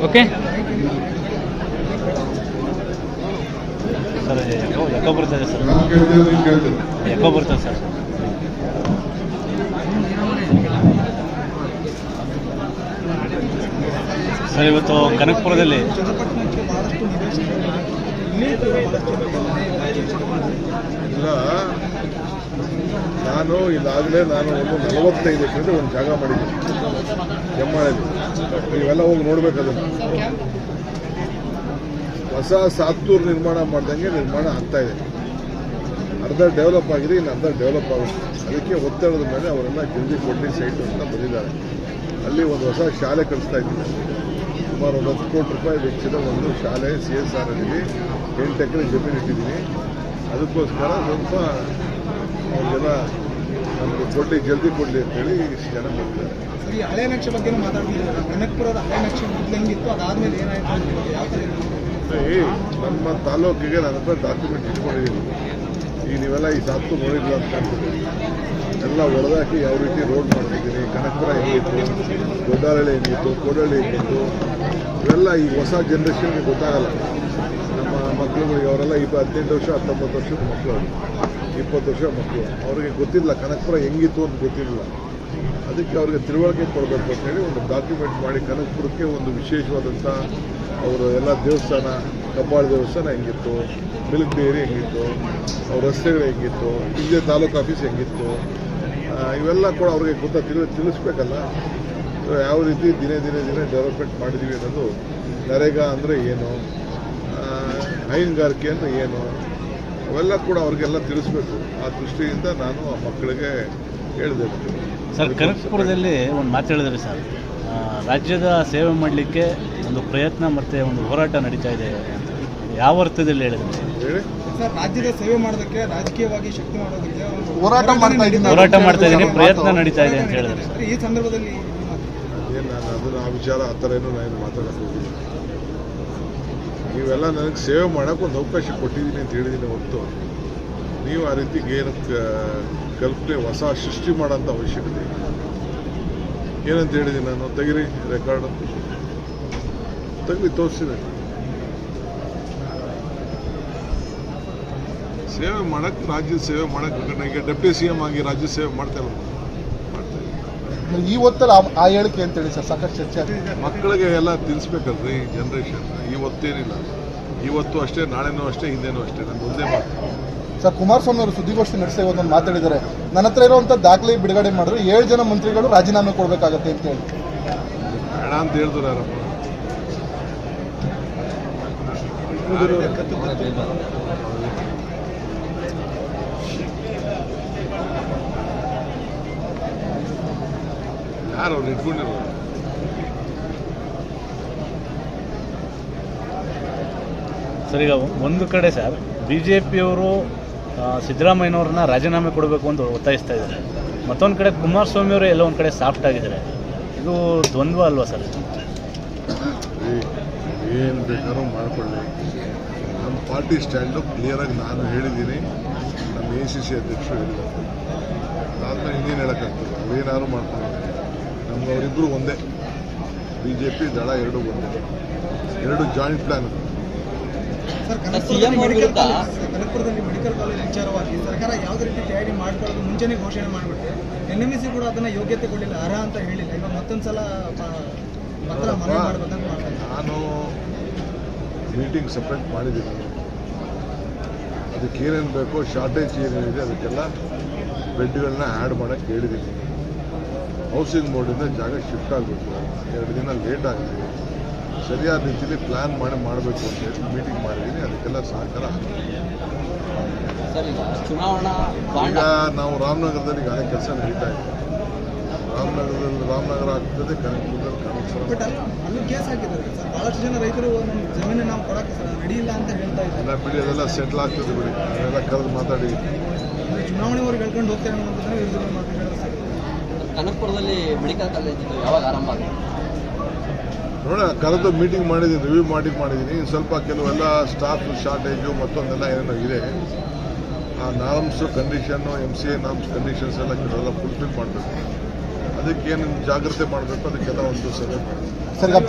Okay sir, ಯಾಕೋ ಬರ್ತದೆ sir, ಯಾಕೋ ಬರ್ತದೆ ಸರ್. ಸರ್, ಇವತ್ತು ಕನಕಪುರದಲ್ಲಿ ಇಲ್ಲ, ನಾನು ಇದಾಗಲೇ ಒಂದು 45 ಎಕರೆ ಒಂದು ಜಾಗ ಮಾಡಿದ್ದೀನಿ ಕೆಮ್ಮಾಳಲ್ಲಿ. ನೀವೆಲ್ಲ ಹೋಗಿ ನೋಡ್ಬೇಕದನ್ನು. ಹೊಸ ಸಾತ್ತೂರು ನಿರ್ಮಾಣ ಮಾಡ್ದಂಗೆ ನಿರ್ಮಾಣ ಆಗ್ತಾ ಇದೆ. ಅರ್ಧ ಡೆವಲಪ್ ಆಗಿದೆ, ಇನ್ನು ಅರ್ಧ ಡೆವಲಪ್ ಆಗುತ್ತೆ. ಅದಕ್ಕೆ ಒತ್ತಡದ ಮೇಲೆ ಅವರೆಲ್ಲ ಜಲ್ದಿ ಕೊಡ್ಲಿ ಸೈಟು ಅಂತ ಬಂದಿದ್ದಾರೆ. ಅಲ್ಲಿ ಒಂದು ಹೊಸ ಶಾಲೆ ಕಳಿಸ್ತಾ ಇದ್ದೀನಿ. ಸುಮಾರು 10 ಕೋಟಿ ರೂಪಾಯಿ ವೆಚ್ಚದ ಒಂದು ಶಾಲೆ CSR ಅಲ್ಲಿ 8 ಎಕರೆ ಜಮೀನು ಇಟ್ಟಿದ್ದೀನಿ. ಅದಕ್ಕೋಸ್ಕರ ಸ್ವಲ್ಪ ಅವ್ರಿಗೆಲ್ಲ ನಮಗೆ ಕೊಡಲಿ, ಜಲ್ದಿ ಕೊಡಲಿ ಅಂತೇಳಿ ಇಷ್ಟು ಜನ ಬರ್ತಾರೆ. ಸರಿ, ಹಳೆ ನಕ್ಷೆ ಬಗ್ಗೆ ಮಾತಾಡ್ತಿದ್ದಾರೆ. ಕನಕಪುರದ ಹಳೆ ನಕ್ಷೆ ಹೆಂಗಿತ್ತು, ಅದಾದ್ಮೇಲೆ ಏನಾಯ್ತು? ನಮ್ಮ ತಾಲೂಕಿಗೆ ನನ್ನ ಹತ್ರ ಡಾಕ್ಯುಮೆಂಟ್ ಇಟ್ಕೊಂಡಿದ್ದೀನಿ. ಈಗ ನೀವೆಲ್ಲ ಈ ಸಾತ್ತು ನೋಡಿದ್ರು ಅಂತ ಅನ್ಕೊಂಡಿದ್ದೀನಿ. ಎಲ್ಲ ಹೊಡೆದಾಕಿ ಯಾವ ರೀತಿ ರೋಡ್ ಮಾಡ್ತಿದ್ದೀನಿ, ಕನಕಪುರ ಹೆಂಗಿತ್ತು, ದೊಡ್ಡಹಳ್ಳಿ ಹೆಂಗಿತ್ತು, ಕೋಡಹಳ್ಳಿ ಹೆಂಗಿತ್ತು, ಇವೆಲ್ಲ ಈ ಹೊಸ ಜನ್ರೇಷನ್ಗೆ ಗೊತ್ತಾಗಲ್ಲ. ನಮ್ಮ ಮಕ್ಕಳುಗಳಿಗೆ ಅವರೆಲ್ಲ 18 ವರ್ಷ 19 ವರ್ಷದ ಮಕ್ಕಳು, 20 ವರ್ಷ ಮಕ್ಕಳು, ಅವ್ರಿಗೆ ಗೊತ್ತಿಲ್ಲ ಕನಕಪುರ ಹೆಂಗಿತ್ತು ಅಂತ ಗೊತ್ತಿರಲಿಲ್ಲ. ಅದಕ್ಕೆ ಅವ್ರಿಗೆ ತಿಳುವಳಿಕೆ ಕೊಡಬೇಕು ಅಂತೇಳಿ ಒಂದು ಡಾಕ್ಯುಮೆಂಟ್ ಮಾಡಿ ಕನಕಪುರಕ್ಕೆ ಒಂದು ವಿಶೇಷವಾದಂಥ ಅವರು ಎಲ್ಲ ದೇವಸ್ಥಾನ, ಕಬ್ಬಾಳ ದೇವಸ್ಥಾನ ಹೆಂಗಿತ್ತು, ಮಿಲ್ಕ್ ಡೈರಿ ಹೆಂಗಿತ್ತು, ಅವ್ರ ರಸ್ತೆಗಳು ಹೆಂಗಿತ್ತು, ಇಲ್ಲೇ ತಾಲೂಕು ಆಫೀಸ್ ಹೆಂಗಿತ್ತು, ಇವೆಲ್ಲ ಕೂಡ ಅವ್ರಿಗೆ ತಿಳಿಸ್ಬೇಕಲ್ಲ. ಯಾವ ರೀತಿ ದಿನೇ ಡೆವಲಪ್ಮೆಂಟ್ ಮಾಡಿದ್ದೀವಿ ಅನ್ನೋದು, ನರೇಗಾ ಅಂದರೆ ಏನು, ಹೈನುಗಾರಿಕೆ ಅಂದರೆ ಏನು, ಅವೆಲ್ಲ ಕೂಡ ಅವ್ರಿಗೆಲ್ಲ ತಿಳಿಸ್ಬೇಕು. ಆ ದೃಷ್ಟಿಯಿಂದ ನಾನು ಆ ಮಕ್ಕಳಿಗೆ ಹೇಳಿದೆ. ಸರ್, ಕನಕಪುರದಲ್ಲಿ ಒಂದು ಮಾತು ಹೇಳಿದ್ರಿ ಸರ್, ರಾಜ್ಯದ ಸೇವೆ ಮಾಡಲಿಕ್ಕೆ ಒಂದು ಪ್ರಯತ್ನ ಮತ್ತು ಒಂದು ಹೋರಾಟ ನಡೀತಾ ಇದೆ. ಯಾವ ಅರ್ಥದಲ್ಲಿ ಹೇಳಿದ್ರಿ ಹೇಳಿ? ಸರ್, ರಾಜ್ಯದ ಸೇವೆ ಮಾಡೋದಕ್ಕೆ, ರಾಜಕೀಯವಾಗಿ ಶಕ್ತಿ ಮಾಡೋದಕ್ಕೆ ಹೋರಾಟ ಮಾಡ್ತಾ ಇದ್ದೀನಿ, ಪ್ರಯತ್ನ ನಡೀತಾ ಇದೆ ಅಂತ ಹೇಳಿದ್ರಿ. ಈ ಸಂದರ್ಭದಲ್ಲಿ ನಾನು ಅದನ್ನು ಆ ವಿಚಾರ ಆ ಥರ ಏನೂ ನಾನು ಮಾತಾಡೋಕ್ಕೆ ಹೋಗಿದ್ದೀನಿ. ನೀವೆಲ್ಲ ನನಗೆ ಸೇವೆ ಮಾಡೋಕ್ಕೆ ಒಂದು ಅವಕಾಶ ಕೊಟ್ಟಿದ್ದೀನಿ ಅಂತ ಹೇಳಿದ್ದೀನಿ ಹೊರತು ನೀವು ಆ ರೀತಿ ಏನು ಕಲ್ಪನೆ ಹೊಸ ಸೃಷ್ಟಿ ಮಾಡೋಂಥ ಅವಶ್ಯಕತೆ ಇಲ್ಲ. ಏನಂತ ಹೇಳಿದ್ದೀನಿ ನಾನು? ತೆಗಿರಿ ರೆಕಾರ್ಡು, ತೆಗಲಿ, ತೋರಿಸಿದೆ. ಸೇವೆ ಮಾಡೋಕ್ಕೆ, ರಾಜ್ಯದ ಸೇವೆ ಮಾಡೋಕ್ಕೆ, ನನಗೆ ಡೆಪ್ಟಿ CM ಆಗಿ ರಾಜ್ಯ ಸೇವೆ ಮಾಡ್ತಾ ಇಲ್ಲ. ಈ ಹೊತ್ತಲ್ಲಿ ಆ ಹೇಳಿಕೆ ಅಂತೇಳಿ ಸರ್ ಸಾಕಷ್ಟು ಚರ್ಚೆ. ಮಕ್ಕಳಿಗೆ ಎಲ್ಲ ತಿಳಿಸ್ಬೇಕಲ್ರಿ ಜನ್ರೇಷನ್. ಇವತ್ತೇನಿಲ್ಲ, ಇವತ್ತು ಅಷ್ಟೇ, ನಾಳೆನೂ ಅಷ್ಟೇ, ಹಿಂದೇನೂ ಅಷ್ಟೇ. ನಂದು ಒಂದೇ ಮಾತು ಸರ್, ಕುಮಾರಸ್ವಾಮಿ ಅವರು ಸುದ್ದಿಗೋಷ್ಠಿ ನಡೆಸಿ ಇವತ್ತೊಂದು ಮಾತಾಡಿದ್ದಾರೆ. ನನ್ನ ಹತ್ರ ಇರುವಂಥ ದಾಖಲೆ ಬಿಡುಗಡೆ ಮಾಡಿದ್ರೆ 7 ಜನ ಮಂತ್ರಿಗಳು ರಾಜೀನಾಮೆ ಕೊಡಬೇಕಾಗತ್ತೆ ಅಂತ ಹೇಳಿ. ಬೇಡ ಅಂತ ಹೇಳಿದ್ರು ಯಾರಪ್ಪ? ಯಾರು ಅವ್ರು ಇಟ್ಕೊಂಡಿರೋ? ಸರ್, ಈಗ ಒಂದು ಕಡೆ ಸರ್ BJPಯವರು ಸಿದ್ದರಾಮಯ್ಯನವ್ರನ್ನ ರಾಜೀನಾಮೆ ಕೊಡಬೇಕು ಅಂತ ಒತ್ತಾಯಿಸ್ತಾ ಇದ್ದಾರೆ. ಮತ್ತೊಂದು ಕಡೆ ಕುಮಾರಸ್ವಾಮಿಯವರು ಎಲ್ಲ ಒಂದು ಕಡೆ ಸಾಫ್ಟ್ ಆಗಿದ್ದಾರೆ. ಇದು ದ್ವಂದ್ವ ಅಲ್ವಾ ಸರ್? ಏನು ಬೇಕಾದ್ರೂ ಮಾಡಿಕೊಳ್ಳಿ. ನಮ್ಮ ಪಾರ್ಟಿ ಸ್ಟ್ಯಾಂಡು ಕ್ಲಿಯರಾಗಿ ನಾನು ಹೇಳಿದ್ದೀನಿ, ನಮ್ಮ ACC ಅಧ್ಯಕ್ಷರು ಹೇಳಿದ್ದಾರೆ. ಅದಾದ್ಮೇಲೆ ಇನ್ನೇನು ಹೇಳೋಕ್ಕಾಗ್ತದೆ? ಅವೇನಾದ್ರು ಮಾಡ್ಕೊಂಡು ನಮ್ಗೆ ಅವರಿಬ್ಬರು ಒಂದೇ. BJP ದಳ ಎರಡೂ ಒಂದೇ, ಎರಡು ಜಾಯಿಂಟ್ ಪ್ಲಾನ್. ಕನಕಪುರದಲ್ಲಿ ಮೆಡಿಕಲ್ ಕಾಲೇಜ್ ವಿಚಾರವಾಗಿ ಸರ್ಕಾರ ಯಾವುದೇ ರೀತಿ ತಯಾರಿ ಮಾಡ್ಕೊಳ್ಳೋದು ಮುಂಚೆನೇ ಘೋಷಣೆ ಮಾಡಿಬಿಟ್ಟು NMC ಕೂಡ ಅದನ್ನು ಯೋಗ್ಯತೆ ಕೊಡಲಿಲ್ಲ, ಅರ್ಹ ಅಂತ ಹೇಳಿಲ್ಲ. ಇವಾಗ ಮತ್ತೊಂದು ಸಲ ಪತ್ರ ಮನವಿ ಮಾಡಬೇಕಂತ ಮಾಡ್ತಾರೆ. ನಾನು ಮೀಟಿಂಗ್ ಸಪ್ರೇಟ್ ಮಾಡಿದ್ದೀನಿ. ಅದಕ್ಕೆ ಏನೇನು ಬೇಕೋ, ಶಾರ್ಟೇಜ್ ಏನೇನಿದೆ ಅದಕ್ಕೆಲ್ಲ ಬೆಡ್ಗಳನ್ನ ಆ್ಯಡ್ ಮಾಡೋಕ್ಕೆ ಹೇಳಿದ್ದೀನಿ. ಹೌಸಿಂಗ್ ಬೋರ್ಡಿಂದ ಜಾಗ ಶಿಫ್ಟ್ ಆಗಬೇಕು, 2 ದಿನ ಲೇಟ್ ಆಗಿದೆ. ಸರಿಯಾದ ರೀತಿಯಲ್ಲಿ ಪ್ಲ್ಯಾನ್ ಮಾಡಬೇಕು ಅಂತ ಹೇಳಿ ಮೀಟಿಂಗ್ ಮಾಡಿದ್ದೀನಿ. ಅದಕ್ಕೆಲ್ಲ ಸಹಕಾರ ಈಗ ನಾವು ರಾಮನಗರದಲ್ಲಿ ಈಗ ಅನೇಕ ಕೆಲಸ ನಡೀತಾ ಇದೆ. ರಾಮನಗರ ಆಗ್ತದೆ, ಕನಕಪುರದಲ್ಲಿ ಬಟ್ ಅಲ್ಲೂ ಕೇಸ್ ಹಾಕಿದ್ದಾರೆ ಸರ್. ಭಾಳಷ್ಟು ಜನ ರೈತರು ಜಮೀನು ನಾವು ಕೊಡೋಕ್ಕೆ ರೆಡಿ ಇಲ್ಲ ಅಂತ ಹೇಳ್ತಾ ಇದ್ದಾರೆ. ಎಲ್ಲ ಬಿಡಿ, ಅದೆಲ್ಲ ಸೆಟ್ಲ್ ಆಗ್ತದೆ ಬಿಡಿ. ಅದೆಲ್ಲ ಕರೆದು ಮಾತಾಡಿ ಚುನಾವಣೆವರೆಗೆ ಹೇಳ್ಕೊಂಡು ಹೋಗ್ತೇವೆ ಅನ್ನೋದನ್ನ ವಿರೋಧಿಗಳು ಮಾತಾಡಿದ್ದಾರೆ ಸರ್. ಕನಕಪುರದಲ್ಲಿ ಮೆಡಿಕಲ್ ಕಾಲೇಜ್ ಯಾವಾಗ ಆರಂಭ ಆಗಿದೆ ನೋಡೋಣ. ಕರೆದು ಮೀಟಿಂಗ್ ಮಾಡಿದ್ದೀನಿ, ರಿವ್ಯೂ ಮಾಡಿದ್ದೀನಿ. ಸ್ವಲ್ಪ ಕೆಲವೆಲ್ಲ ಸ್ಟಾಫ್ ಶಾರ್ಟೇಜು ಮತ್ತೊಂದೆಲ್ಲ ಏನೋ ಇದೆ. ಆ ನಾರ್ಮ್ಸು ಕಂಡೀಷನ್ನು, MCA ನಾರ್ಮ್ಸ್ ಕಂಡೀಷನ್ಸ್ ಎಲ್ಲ ಕೆಲವೆಲ್ಲ ಫುಲ್ಫಿಲ್ ಮಾಡಬೇಕು. ಅದಕ್ಕೇನು ಜಾಗ್ರತೆ ಮಾಡಬೇಕು ಅದಕ್ಕೆಲ್ಲ ಒಂದು ಸಭೆ ಮಾಡಿ ಸರ್ ಈಗ